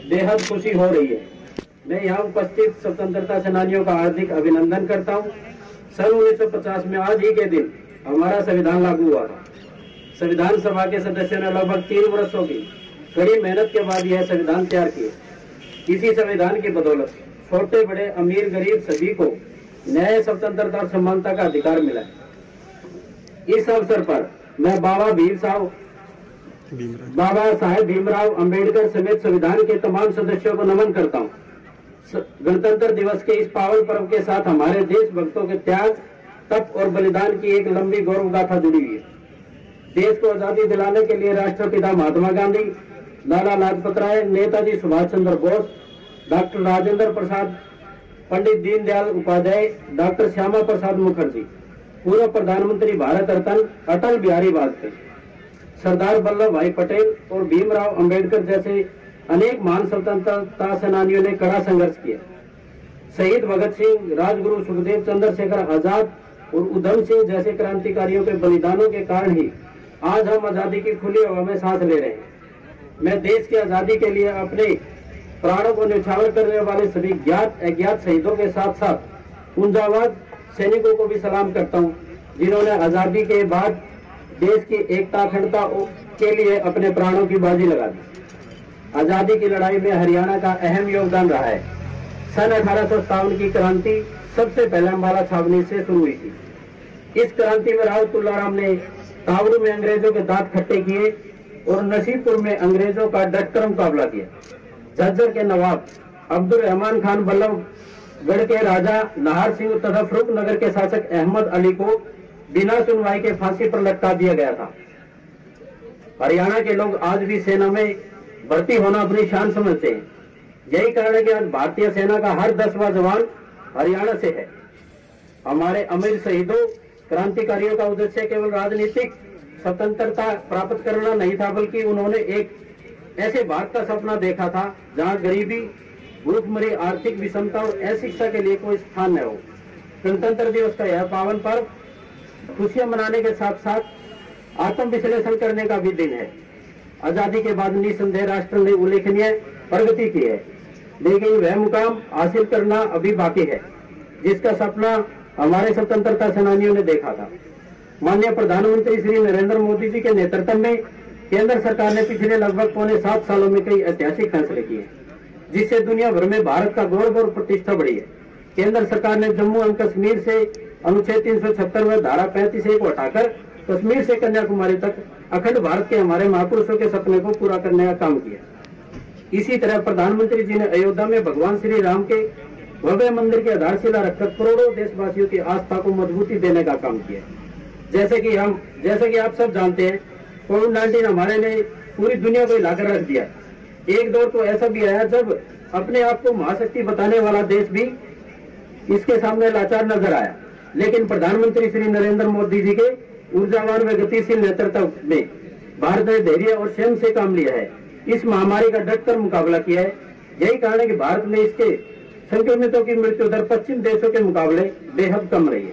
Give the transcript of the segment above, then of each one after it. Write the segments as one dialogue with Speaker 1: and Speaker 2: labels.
Speaker 1: बेहद खुशी हो रही है। मैं यहाँ उपस्थित स्वतंत्रता सेनानियों का हार्दिक अभिनंदन करता हूँ। सन 1950 में आज ही के दिन हमारा संविधान लागू हुआ था। संविधान सभा के सदस्यों ने लगभग 3 वर्षों की कड़ी मेहनत के बाद यह संविधान तैयार किए। इसी संविधान की बदौलत छोटे बड़े अमीर गरीब सभी को न्याय, स्वतंत्रता और समानता का अधिकार मिला है। इस अवसर पर मैं बाबा साहेब भीमराव अंबेडकर समेत संविधान के तमाम सदस्यों को नमन करता हूँ। गणतंत्र दिवस के इस पावन पर्व के साथ हमारे देशभक्तों के त्याग, तप और बलिदान की एक लंबी गौरव गाथा जुड़ी हुई है। देश को आजादी दिलाने के लिए राष्ट्रपिता महात्मा गांधी, लाला लाजपत राय, नेताजी सुभाष चंद्र बोस, डॉक्टर राजेंद्र प्रसाद, पंडित दीनदयाल उपाध्याय, डॉक्टर श्यामा प्रसाद मुखर्जी, पूर्व प्रधानमंत्री भारत रत्न अटल बिहारी वाजपेयी, सरदार वल्लभ भाई पटेल और भीमराव अंबेडकर जैसे अनेक महान स्वतंत्रता सेनानियों ने कड़ा संघर्ष किया। शहीद भगत सिंह, राजगुरु सुखदेव, चंद्रशेखर आजाद और उधम सिंह जैसे क्रांतिकारियों के बलिदानों के कारण ही आज हम आजादी की खुली हवा में सांस ले रहे हैं। मैं देश की आजादी के लिए अपने प्राणों को न्यौछावर करने वाले सभी ज्ञात अज्ञात शहीदों के साथ साथ उन जाबाज सैनिकों को भी सलाम करता हूं, जिन्होंने आजादी के बाद देश की एकता अखंडता के लिए अपने प्राणों की बाजी लगा दी। आजादी की लड़ाई में हरियाणा का अहम योगदान रहा है। सन 1857 की क्रांति सबसे पहले अम्बाला छावनी से शुरू हुई थी। इस क्रांति में राव तुल्लाराम ने तावड़ू में अंग्रेजों के दांत खट्टे किए और नसीबपुर में अंग्रेजों का डटकर मुकाबला किया। झज्जर के नवाब अब्दुल रहमान खान, बल्लभगढ़ के राजा नाहर सिंह तथा फरुखनगर के शासक अहमद अली को बिना सुनवाई के फांसी पर लटका दिया गया था। हरियाणा के लोग आज भी सेना में भर्ती होना अपनी शान समझते हैं। यही कारण है कि आज भारतीय सेना का हर 10वां जवान हरियाणा से है। हमारे अमीर शहीदों, क्रांतिकारियों का उद्देश्य केवल राजनीतिक स्वतंत्रता प्राप्त करना नहीं था, बल्कि उन्होंने एक ऐसे भारत का सपना देखा था जहां गरीबी, भूखमरी, आर्थिक विषमता और अशिक्षा के लिए कोई स्थान न हो। गणतंत्र दिवस का यह पावन पर्व खुशियां मनाने के साथ साथ आत्म विश्लेषण करने का भी दिन है। आजादी के बाद निसंदेह राष्ट्र ने उल्लेखनीय प्रगति की है, लेकिन वह मुकाम हासिल करना अभी बाकी है जिसका सपना हमारे स्वतंत्रता सेनानियों ने देखा था। माननीय प्रधानमंत्री श्री नरेंद्र मोदी जी के नेतृत्व में केंद्र सरकार ने पिछले लगभग 7 सालों में कई ऐतिहासिक फैसले किए, जिससे दुनिया भर में भारत का गौरव और प्रतिष्ठा बढ़ी है। केंद्र सरकार ने जम्मू एवं कश्मीर से अनुच्छेद 376 में धारा 35A को हटाकर कश्मीर से कन्याकुमारी तक अखंड भारत के हमारे महापुरुषों के सपने को पूरा करने का काम किया। इसी तरह प्रधानमंत्री जी ने अयोध्या में भगवान श्री राम के भव्य मंदिर की आधारशिला रखकर करोड़ों देशवासियों की आस्था को मजबूती देने का काम किया। जैसे कि आप सब जानते हैं, कोविड-19 हमारे ने पूरी दुनिया को हिलाकर रख दिया। एक दौर तो ऐसा भी आया जब अपने आप को महाशक्ति बताने वाला देश भी इसके सामने लाचार नजर आया, लेकिन प्रधानमंत्री श्री नरेंद्र मोदी जी के ऊर्जावान व गतिशील नेतृत्व में भारत ने धैर्य और संयम से काम लिया है। इस महामारी का डटकर मुकाबला किया है। यही कारण है कि भारत में इसके संक्रमितों की मृत्यु दर पश्चिम देशों के मुकाबले बेहद कम रही है।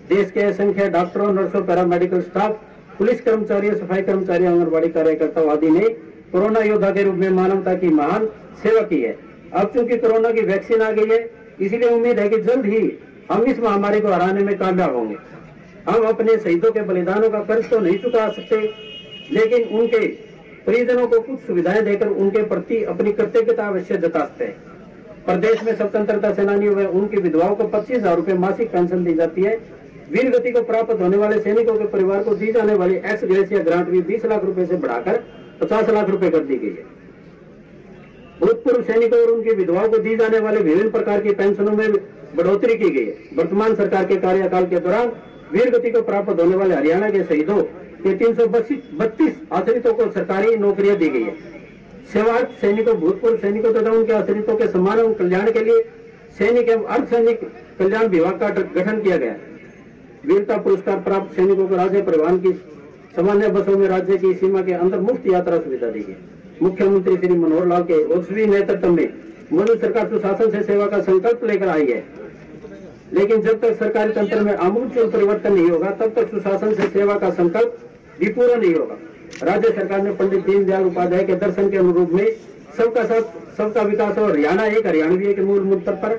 Speaker 1: देश के असंख्य डॉक्टरों, नर्सों, पैरामेडिकल स्टाफ, पुलिस कर्मचारियों, सफाई कर्मचारियों, आंगनबाड़ी कार्यकर्ताओं आदि ने कोरोना योद्धा के रूप में मानवता की महान सेवा की है। अब चूंकि कोरोना की वैक्सीन आ गई है, इसलिए उम्मीद है कि जल्द ही हम इस महामारी को हराने में कामयाब होंगे। हम अपने शहीदों के बलिदानों का कर्ज तो नहीं चुका सकते, लेकिन उनके परिजनों को कुछ सुविधाएं देकर उनके प्रति अपनी कृतज्ञता अवश्य जता सकते हैं। प्रदेश में स्वतंत्रता सेनानियों व उनकी विधवाओं को 25,000 रुपए मासिक पेंशन दी जाती है। वीर गति को प्राप्त होने वाले सैनिकों के परिवार को दी जाने वाली एक्स ग्रेसिया ग्रांट भी 20 लाख रुपए से बढ़ाकर 50 लाख रुपए कर दी गई है। भूतपूर्व सैनिकों और उनकी विधवाओं को दी जाने वाले विभिन्न प्रकार की पेंशनों में बढ़ोतरी की गई है। वर्तमान सरकार के कार्यकाल के दौरान वीर गति को प्राप्त होने वाले हरियाणा के शहीदों के 332 आश्रितों को सरकारी नौकरियां दी गई है। सेवारत सैनिकों, भूतपूर्व सैनिकों तथा उनके आश्रितों के सम्मान एवं कल्याण के लिए सैनिक एवं अर्धसैनिक कल्याण विभाग का गठन किया गया है। वीरता पुरस्कार प्राप्त सैनिकों को राज्य परिवहन की सामान्य बसों में राज्य की सीमा के अंदर मुफ्त यात्रा सुविधा दी गई। मुख्यमंत्री श्री मनोहर लाल के ओजस्वी नेतृत्व में मोदी सरकार सुशासन से सेवा का संकल्प लेकर आई है, लेकिन जब तक सरकारी तंत्र में आमूल परिवर्तन नहीं होगा, तब तक सुशासन से सेवा का संकल्प भी पूरा नहीं होगा। राज्य सरकार ने पंडित दीनदयाल उपाध्याय के दर्शन के अनुरूप में सबका साथ सबका विकास और हरियाणा एक हरियाणवी के मूल मंत्र पर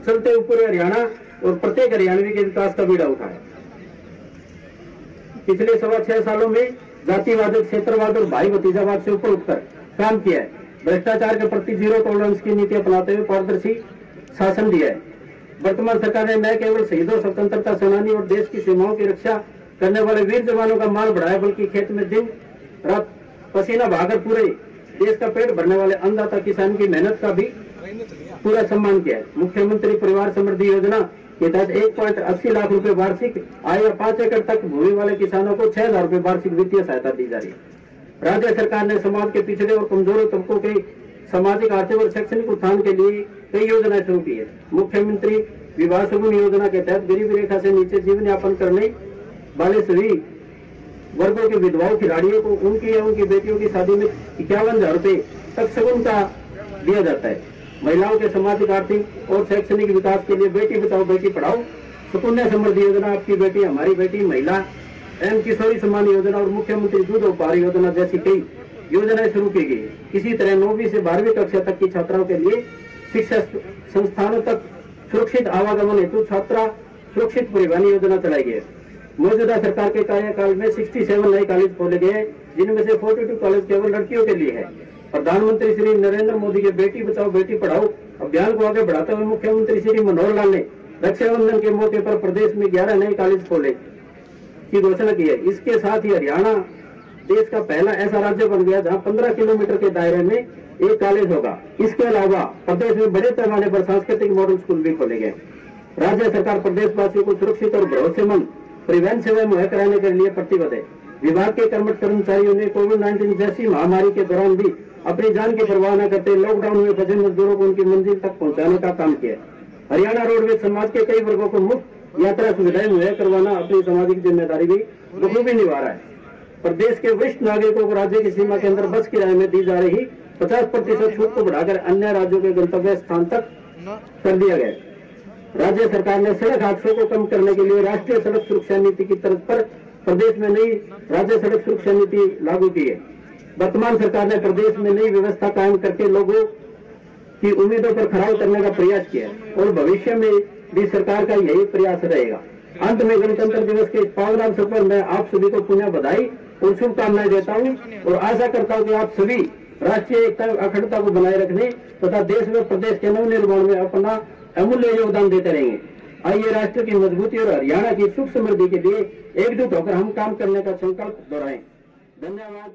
Speaker 1: चलते हुए पूरे हरियाणा और प्रत्येक हरियाणवी के विकास का बीड़ा उठाया। पिछले 6.25 सालों में जातिवाद, क्षेत्रवाद और भाई भतीजावाद से ऊपर उठकर काम किया है। भ्रष्टाचार के प्रति जीरो टॉलरेंस की नीति अपनाते हुए पारदर्शी शासन दिया है। वर्तमान सरकार ने न केवल शहीदों, स्वतंत्रता सेनानी और देश की सीमाओं की रक्षा करने वाले वीर जवानों का मान बढ़ाया, बल्कि खेत में दिन रात पसीना बहाकर पूरे देश का पेट भरने वाले अन्नदाता किसान की मेहनत का भी पूरा सम्मान किया है। मुख्यमंत्री परिवार समृद्धि योजना के तहत 1.80 लाख रुपए वार्षिक आय या 5 एकड़ तक भूमि वाले किसानों को 6,000 रुपए वार्षिक वित्तीय सहायता दी जा रही है। राज्य सरकार ने समाज के पिछड़े और कमजोर तबकों के सामाजिक, आर्थिक और शैक्षणिक उत्थान के लिए कई योजनाएं शुरू की है। मुख्यमंत्री विवाह सुगम योजना के तहत गरीबी रेखा से नीचे जीवन यापन करने वाले सभी वर्गों के विधवाओं, खिलाड़ियों को उनकी या उनकी बेटियों की शादी में 51,000 रुपए तक शगुन का दिया जाता है। महिलाओं के सामाजिक, आर्थिक और शैक्षणिक विकास के लिए बेटी बचाओ बेटी पढ़ाओ, सुकन्या समृद्धि योजना, आपकी बेटी हमारी बेटी, महिला एवं किशोरी सम्मान योजना और मुख्यमंत्री दूध उपहार योजना जैसी कई योजनाएं शुरू की गई। इसी तरह 9वीं से 12वीं कक्षा तक की छात्राओं के लिए शिक्षा संस्थानों तक सुरक्षित आवागमन हेतु छात्रा सुरक्षित परिवहन योजना चलाई गई है। मौजूदा सरकार के कार्यकाल में 67 नए कॉलेज खोले गए, जिनमें से 42 कॉलेज केवल लड़कियों के लिए है। प्रधानमंत्री श्री नरेंद्र मोदी के बेटी बचाओ बेटी पढ़ाओ अभियान को आगे बढ़ाते हुए मुख्यमंत्री श्री मनोहर लाल ने रक्षाबंधन के मौके पर प्रदेश में 11 नए कॉलेज खोले की घोषणा की है। इसके साथ ही हरियाणा देश का पहला ऐसा राज्य बन गया जहां 15 किलोमीटर के दायरे में एक कॉलेज होगा। इसके अलावा प्रदेश में बड़े पैमाने पर सांस्कृतिक मॉडल स्कूल भी खोले गए। राज्य सरकार प्रदेशवासियों को सुरक्षित और भरोसेमंद परिवहन सेवाएं मुहैया कराने के लिए प्रतिबद्ध है। विभाग के कर्मठ कर्मचारियों ने कोविड-19 जैसी महामारी के दौरान भी अपनी जान की परवाह न करते लॉकडाउन में फंसे मजदूरों को उनकी मंजिल तक पहुंचाने का काम किया। हरियाणा रोडवेज समाज के कई वर्गों को मुफ्त यात्रा सुविधाएं मुहैया करवाना अपनी सामाजिक जिम्मेदारी भी बखूबी निभा रहा है। प्रदेश के वरिष्ठ नागरिकों को राज्य की सीमा के अंदर बस किराए में दी जा रही 50% छूट को बढ़ाकर अन्य राज्यों के गंतव्य स्थान तक कर दिया गया। राज्य सरकार ने सड़क हादसों को कम करने के लिए राष्ट्रीय सड़क सुरक्षा नीति की तर्ज पर प्रदेश में नई राज्य सड़क सुरक्षा नीति लागू की है। वर्तमान सरकार ने प्रदेश में नई व्यवस्था कायम करके लोगों की उम्मीदों पर खरा उतरने का प्रयास किया और भविष्य में भी सरकार का यही प्रयास रहेगा। अंत में गणतंत्र दिवस के इस पावन अवसर पर मैं आप सभी को पुनः बधाई और शुभकामनाएं देता हूं और आशा करता हूं कि आप सभी राष्ट्रीय एकता और अखंडता को बनाए रखने तथा देश व प्रदेश के नवनिर्माण में अपना अमूल्य योगदान देते रहेंगे। आइए राष्ट्र की मजबूती और हरियाणा की सुख समृद्धि के लिए एकजुट होकर हम काम करने का संकल्प दोहराएं। धन्यवाद।